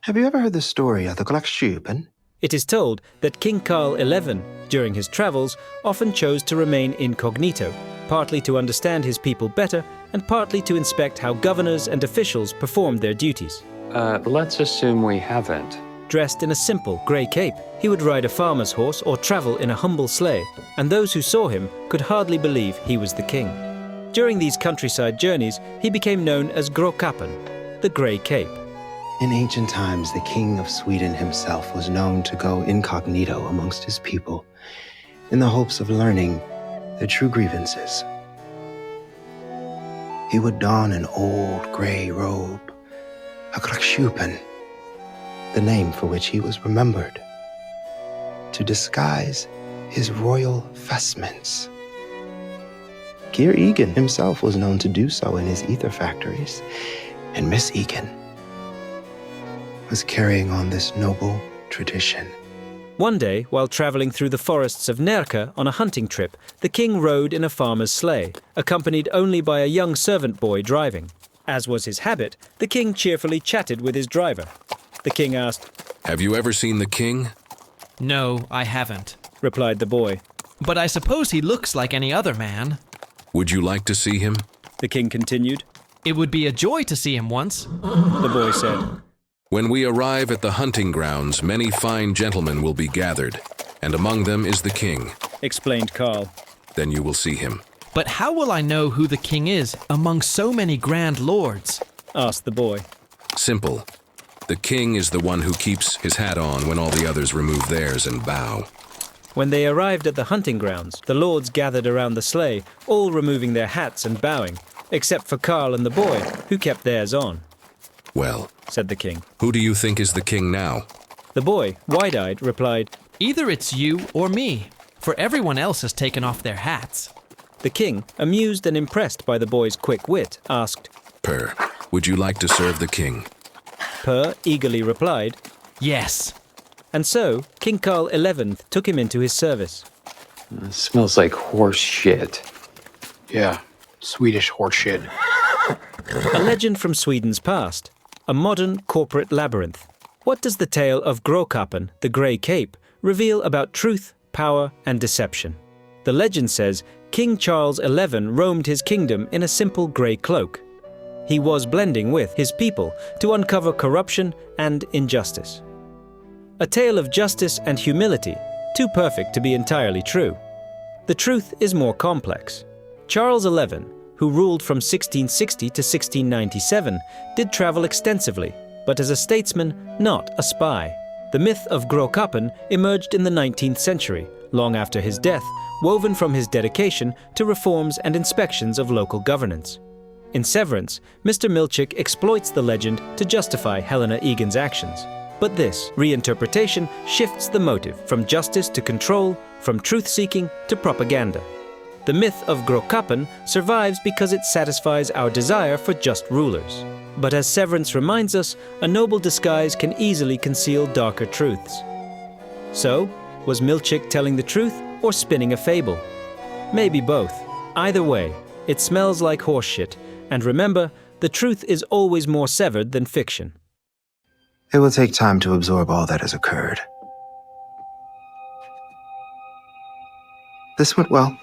Have you ever heard the story of the Gråkappan? It is told that King Karl XI, during his travels, often chose to remain incognito, partly to understand his people better and partly to inspect how governors and officials performed their duties. Let's assume we haven't. Dressed in a simple grey cape, he would ride a farmer's horse or travel in a humble sleigh, and those who saw him could hardly believe he was the king. During these countryside journeys, he became known as Gråkappan, the Grey Cape. In ancient times, the king of Sweden himself was known to go incognito amongst his people in the hopes of learning their true grievances. He would don an old gray robe, a Gråkappan, the name for which he was remembered, to disguise his royal vestments. Helena Eagan himself was known to do so in his ether factories, and Miss Eagan was carrying on this noble tradition. One day, while traveling through the forests of Närke on a hunting trip, the king rode in a farmer's sleigh, accompanied only by a young servant boy driving. As was his habit, the king cheerfully chatted with his driver. The king asked, "Have you ever seen the king?" "No, I haven't," replied the boy. "but I suppose he looks like any other man." "Would you like to see him?" The king continued. "It would be a joy to see him once," the boy said. "When we arrive at the hunting grounds, many fine gentlemen will be gathered, and among them is the king," explained Karl. "Then you will see him." "But how will I know who the king is among so many grand lords?" asked the boy. "Simple. The king is the one who keeps his hat on when all the others remove theirs and bow." When they arrived at the hunting grounds, the lords gathered around the sleigh, all removing their hats and bowing, except for Karl and the boy, who kept theirs on. "Well," said the king, "who do you think is the king now?" The boy, wide-eyed, replied, "Either it's you or me, for everyone else has taken off their hats." The king, amused and impressed by the boy's quick wit, asked, "Per, would you like to serve the king?" Per eagerly replied, "Yes." And so, King Karl XI took him into his service. It smells like horse shit. Yeah, Swedish horse shit. A legend from Sweden's past, a modern corporate labyrinth. What does the tale of Gråkappan, the Grey Cape, reveal about truth, power, and deception? The legend says King Charles XI roamed his kingdom in a simple grey cloak. He was blending with his people to uncover corruption and injustice. A tale of justice and humility, too perfect to be entirely true. The truth is more complex. Charles XI, who ruled from 1660 to 1697, did travel extensively, but as a statesman, not a spy. The myth of Gråkappan emerged in the 19th century, long after his death, woven from his dedication to reforms and inspections of local governance. In Severance, Mr. Milchick exploits the legend to justify Helena Eagan's actions. But this reinterpretation shifts the motive from justice to control, from truth-seeking to propaganda. The myth of Gråkappan survives because it satisfies our desire for just rulers. But as Severance reminds us, a noble disguise can easily conceal darker truths. So, was Milchick telling the truth or spinning a fable? Maybe both. Either way, it smells like horseshit. And remember, the truth is always more severed than fiction. It will take time to absorb all that has occurred. This went well.